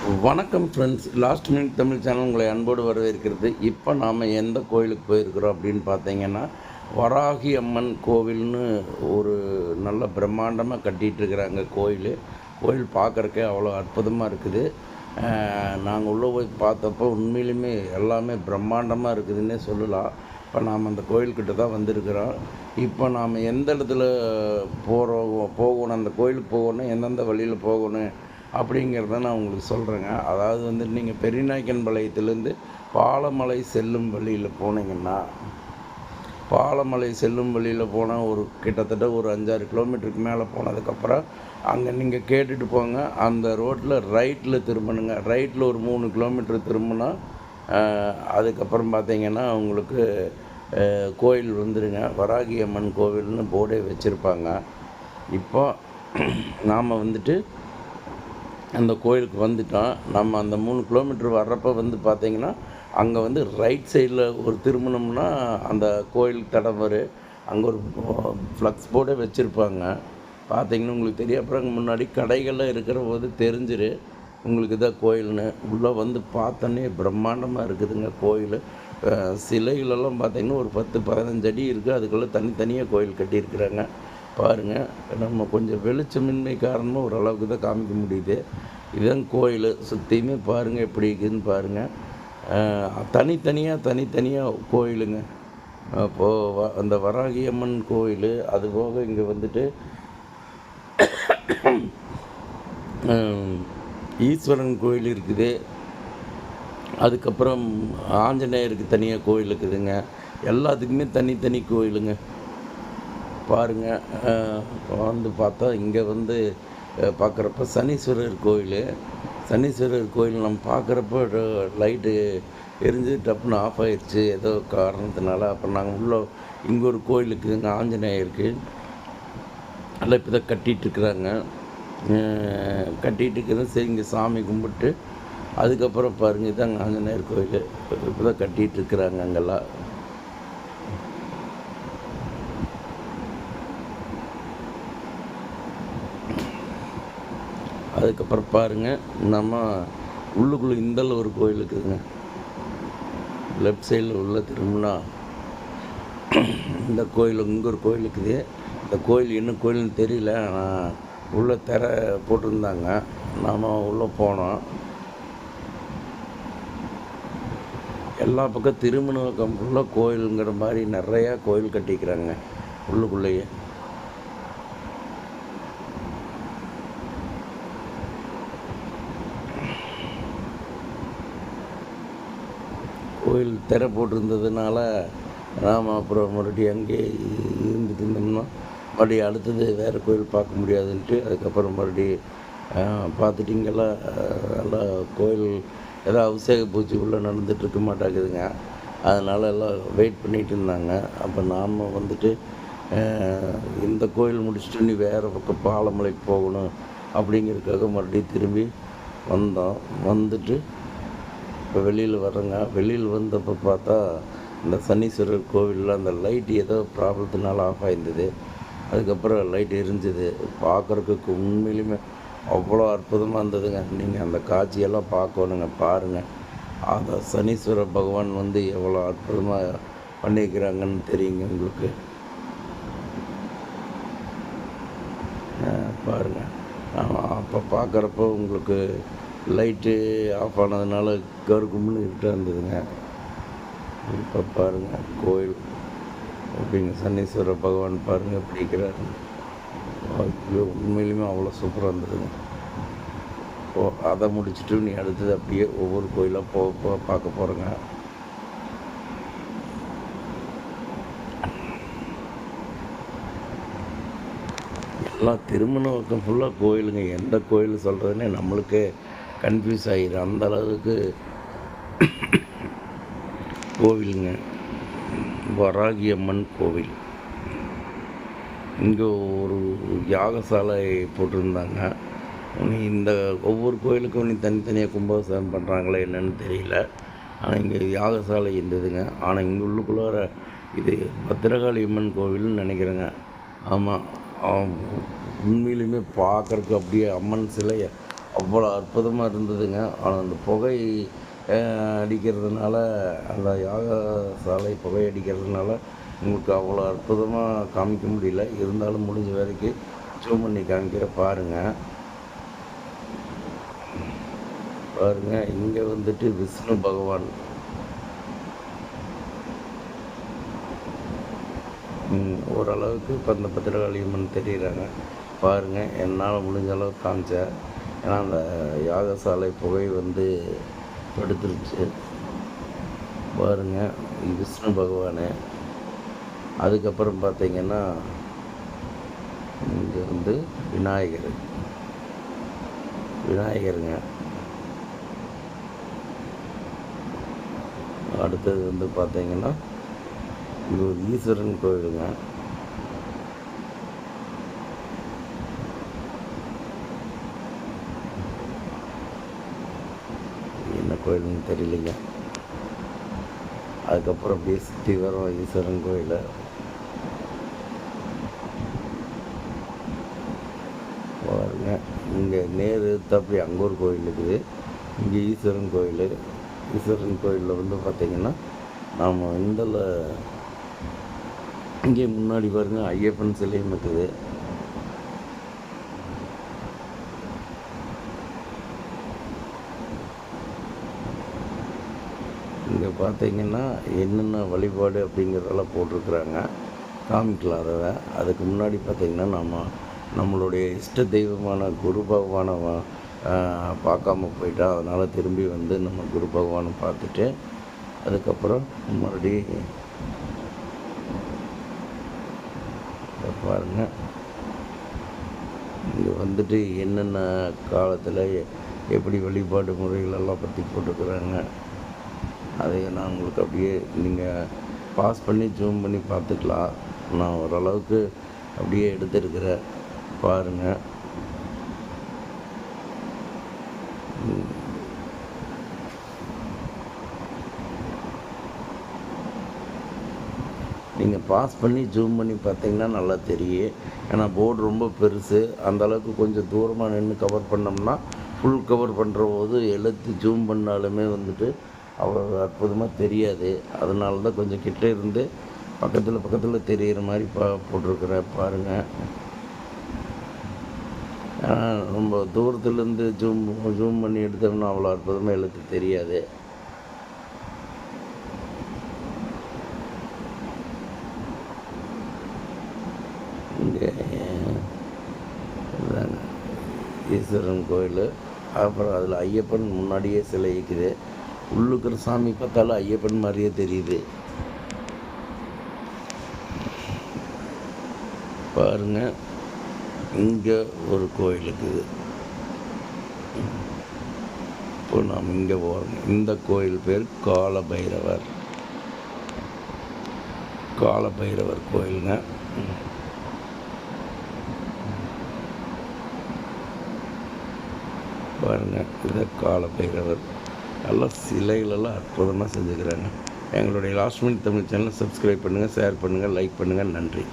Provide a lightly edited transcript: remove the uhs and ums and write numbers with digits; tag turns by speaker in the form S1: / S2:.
S1: வணக்கம் friends. Last minute Tamil channel உங்களை அன்போடு வரவேற்கிறது. இப்போ நாம் எந்த கோயிலுக்கு போயிருக்கிறோம் அப்படின்னு பார்த்தீங்கன்னா, வராகி அம்மன் கோவில்னு ஒரு நல்ல பிரம்மாண்டமாக கட்டிகிட்ருக்குறாங்க கோயில். கோயில் பார்க்குறக்கே அவ்வளோ அற்புதமாக இருக்குது. நாங்கள் உள்ளே போய் பார்த்தப்போ உண்மையிலுமே எல்லாமே பிரம்மாண்டமாக இருக்குதுன்னே சொல்லலாம். இப்போ நாம் அந்த கோயில்கிட்ட தான் வந்திருக்கிறோம். இப்போ நாம் எந்த இடத்துல போகணும், அந்த கோயிலுக்கு போகணும், எந்தெந்த வழியில் போகணும் அப்படிங்கிறத நான் உங்களுக்கு சொல்கிறேங்க. அதாவது நீங்கள் பெரியநாயக்கன்பாளையத்துலேருந்து பாலமலை செல்லும் வழியில் போனீங்கன்னா, பாலமலை செல்லும் வழியில் போனால் ஒரு கிட்டத்தட்ட ஒரு 5-6 கிலோமீட்டருக்கு மேலே போனதுக்கப்புறம் அங்கே நீங்கள் கேட்டுட்டு போங்க. அந்த ரோட்டில் ரைட்டில் திரும்பணுங்க. ரைட்டில் ஒரு 3 கிலோமீட்டர் திரும்பினா அதுக்கப்புறம் பார்த்தீங்கன்னா உங்களுக்கு கோயில் வந்துடுங்க. வராகி அம்மன் கோவில்னு போர்டே வச்சுருப்பாங்க. இப்போ நாம் அந்த கோயிலுக்கு வந்துட்டோம். நம்ம அந்த 3 கிலோமீட்டர் வர்றப்போ பார்த்தீங்கன்னா, அங்கே ரைட் சைடில் ஒரு திரும்பினோம்னா அந்த கோயில் தடம் வரும். அங்கே ஒரு ஃப்ளக்ஸ் போர்டே வச்சுருப்பாங்க. பார்த்தீங்கன்னா உங்களுக்கு தெரியும். அப்புறம் அங்கே முன்னாடி கடைகள்லாம் இருக்கிற போது தெரிஞ்சிடும் உங்களுக்கு இதான் கோயில்னு. உள்ளே பார்த்தோன்னே பிரம்மாண்டமாக இருக்குதுங்க கோயில். சிலைகளெல்லாம் பார்த்தீங்கன்னா ஒரு 10-15 அடி இருக்குது. அதுக்குள்ளே தனித்தனியாக கோயில் கட்டியிருக்கிறாங்க. பாருங்கள், நம்ம கொஞ்சம் வெளிச்சமின்மை காரணமாக ஓரளவுக்கு தான் காமிக்க முடியுது. இதுதான் கோயில். சுற்றியுமே பாருங்கள் எப்படி இருக்குதுன்னு பாருங்கள். தனித்தனியாக கோயிலுங்க. அப்போது அந்த வராகி அம்மன் கோயில், அதுபோக இங்கே ஈஸ்வரன் கோயில் இருக்குது. அதுக்கப்புறம் ஆஞ்சநேயருக்கு தனியாக கோயில் இருக்குதுங்க. எல்லாத்துக்குமே தனி கோயிலுங்க. பாருங்கள், பார்த்தா இங்கே பார்க்குறப்ப சனீஸ்வரர் கோயில் நம்ம பார்க்குறப்ப லைட்டு எரிஞ்சு டப்புன்னு ஆஃப் ஆயிடுச்சு ஏதோ காரணத்தினால. அப்புறம் நாங்கள் இங்கே ஒரு கோயில் இருக்குதுங்க, ஆஞ்சநேயருக்கு. எல்லாம் இப்போ தான் கட்டிகிட்ருக்குறாங்க. சரி, இங்கே சாமி கும்பிட்டு அதுக்கப்புறம் பாருங்கள், இதாங்க ஆஞ்சநேயர் கோயில். இப்போ தான் கட்டிகிட்ருக்குறாங்க அங்கெல்லாம். அதுக்கப்புறம் பாருங்கள், நம்ம உள்ளுக்குள்ளே இந்தல ஒரு கோயில் இருக்குதுங்க. லெஃப்ட் சைடில் உள்ள திரும்பினா இந்த கோயில், இங்கே ஒரு கோயில் இருக்குது. இந்த கோயில் என்ன கோயில்னு தெரியல. ஆனால் உள்ளே திரை போட்டிருந்தாங்க. நாம் உள்ளே போனோம். எல்லா பக்கம் திருமண ஃபுல்லாக கோயிலுங்கிற மாதிரி நிறையா கோயில் கட்டிக்கிறாங்க உள்ளுக்குள்ளேயே. கோயில் திரை போட்டிருந்ததுனால நாம் அப்புறம் மறுபடியும் அங்கே இருந்துட்டு இருந்தோம்னா மறுபடியும் அடுத்தது வேறு கோயில் பார்க்க முடியாதுன்ட்டு அதுக்கப்புறம் மறுபடியும் பார்த்துட்டு இங்கெல்லாம் நல்லா கோயில் ஏதோ அபிஷேக பூஜை உள்ளே நடந்துகிட்ருக்க மாட்டாக்குதுங்க. அதனால் எல்லாம் வெயிட் பண்ணிகிட்டு இருந்தாங்க. அப்போ நாம் இந்த கோயில் முடிச்சுட்டு நீ வேறு பக்கம் பாலமலைக்கு போகணும் அப்படிங்கிறதுக்காக மறுபடியும் திரும்பி வந்தோம். இப்போ வெளியில் வர்றேங்க. வெளியில் வந்தப்போ பார்த்தா இந்த சனீஸ்வரர் கோவிலில் அந்த லைட் ஏதோ ப்ராப்ளத்தினால ஆஃப் ஆயிருந்தது. அதுக்கப்புறம் லைட் எரிஞ்சுது. பார்க்குறதுக்கு உண்மையிலுமே அவ்வளோ அற்புதமாக இருந்ததுங்க. நீங்கள் அந்த காட்சியெல்லாம் பார்க்கணுங்க. பாருங்கள், அந்த சனீஸ்வர பகவான் எவ்வளோ அற்புதமாக பண்ணியிருக்கிறாங்கன்னு தெரியுங்க உங்களுக்கு. பாருங்கள், அப்போ பார்க்குறப்போ உங்களுக்கு லைட்டு ஆஃப் ஆனதுனால கருக்கும்னு இருட்டாக இருந்ததுங்க. இப்போ பாருங்கள் கோயில் அப்படிங்க. சனீஸ்வர பகவான் பாருங்கள் எப்படி இருக்கிறாரு. உண்மையிலுமே அவ்வளோ சூப்பராக இருந்ததுங்க. அதை முடிச்சுட்டு நீ அடுத்தது அப்படியே ஒவ்வொரு கோயிலாக பார்க்க போகிறேங்க. எல்லாம் திருமண பக்கம் ஃபுல்லாக கோயிலுங்க. எந்த கோயில் சொல்கிறதுனே நம்மளுக்கு கன்ஃபியூஸ் ஆகிடும். அந்த அளவுக்கு கோவிலுங்க. வராகி அம்மன் கோவில். இங்கே ஒரு யாகசாலை போட்டிருந்தாங்க. இந்த ஒவ்வொரு கோயிலுக்கும் தனித்தனியாக கும்பாபிஷேகம் பண்ணுறாங்களே என்னன்னு தெரியல. ஆனால் இங்கே யாகசாலை இருந்ததுங்க. ஆனால் இங்கே உள்ளுக்குள்ளார இது பத்திரகாளி அம்மன் கோவில்னு நினைக்கிறேங்க. ஆமாம், உண்மையிலுமே பார்க்குறக்கு அப்படியே அம்மன் சிலை அவ்வளோ அற்புதமாக இருந்ததுங்க. ஆனால் அந்த புகை அடிக்கிறதுனால, அந்த யாகசாலை புகை அடிக்கிறதுனால உங்களுக்கு அவ்வளோ அற்புதமாக காமிக்க முடியல. இருந்தாலும் முடிஞ்ச வரைக்கும் ஜூம் பண்ணி காமிக்கிற பாருங்கள். பாருங்கள், இங்கே வந்துட்டு விஷ்ணு பகவான் ஓரளவுக்கு இப்போ அந்த பத்திரகாளி அம்மன் தெரிகிறாங்க. பாருங்கள், என்னால் முடிஞ்ச அளவுக்கு காமிச்சேன். ஏன்னா அந்த யாகசாலை புகை வந்து எடுத்துருச்சு. பாருங்கள், விஷ்ணு பகவான். அதுக்கப்புறம் பார்த்திங்கன்னா இங்கே வந்து விநாயகருங்க. அடுத்தது வந்து பார்த்திங்கன்னா இது ஒரு ஈஸ்வரன் கோயிலுங்க. என்ன கோயிலுன்னு தெரியலைங்க. அதுக்கப்புறம் அப்படியே சுற்றி வரோம் ஈஸ்வரன் கோயில். பாருங்க, இங்கே நேரு அப்படி அங்கே ஒரு கோயில் இருக்குது. இங்கே ஈஸ்வரன் கோயில். ஈஸ்வரன் கோயிலில் வந்து பார்த்திங்கன்னா நாம் இங்கே முன்னாடி பாருங்கள் ஐயப்பன் சிலையும் இருக்குது. இங்கே பார்த்தீங்கன்னா என்னென்ன வழிபாடு அப்படிங்கிறதெல்லாம் போட்டிருக்குறாங்க, காமிக்கலாம். அதுக்கு முன்னாடி பார்த்திங்கன்னா நம்மளுடைய இஷ்ட தெய்வமான குரு பகவானை பார்க்காம போயிட்டா. அதனால் திரும்பி வந்து நம்ம குரு பகவானை பார்த்துட்டு அதுக்கப்புறம் மறுபடியும் பாருங்கள், இங்கே வந்துட்டு என்னென்ன காலத்தில் எப்படி வழிபாடு முறைகளெல்லாம் பற்றி போட்டுக்கிறாங்க. அதை நான் உங்களுக்கு அப்படியே நீங்கள் பாஸ் பண்ணி ஜூம் பண்ணி பார்த்துக்கலாம். நான் ஓரளவுக்கு அப்படியே எடுத்துருக்கிறேன். பாருங்கள், நீங்கள் பாஸ் பண்ணி ஜூம் பண்ணி பார்த்தீங்கன்னா நல்லா தெரியும். ஏன்னா போர்டு ரொம்ப பெருசு. அந்தளவுக்கு கொஞ்சம் தூரமாக நின்று கவர் பண்ணோம்னா ஃபுல் கவர் பண்ணுற போது எழுத்து ஜூம் பண்ணாலுமே வந்துட்டு அவ்வளோ அற்புதமாக தெரியாது. அதனால தான் கொஞ்சம் கிட்ட இருந்து பக்கத்தில் தெரிகிற மாதிரி போட்டிருக்கிறேன். பாருங்கள், ரொம்ப தூரத்துலேருந்து ஜூம் பண்ணி எடுத்தோம்னா அவ்வளோ அற்புதமாக எழுத்து தெரியாது. இங்கே ஈஸ்வரன் கோயில். அப்புறம் அதில் ஐயப்பன் முன்னாடியே சிலை இருக்குது. உள்ளுக்கிற சாமி பார்த்தாலும் ஐயப்பன் மாதிரியே தெரியுது. பாருங்கள், இங்கே ஒரு கோயில் இருக்குது. இப்போ நாம் இங்கே போகிறோம். இந்த கோயில் பேர் காலபைரவர் கோயிலுங்க. பாருங்கள், இதை காலபைரவர். எல்லாம் சிலைகளெல்லாம் அற்புதமாக செஞ்சுக்கிறாங்க. எங்களுடைய லாஸ்ட் மினிட் தமிழ் சேனலை சப்ஸ்கிரைப் பண்ணுங்கள், ஷேர் பண்ணுங்கள், லைக் பண்ணுங்கள். நன்றி.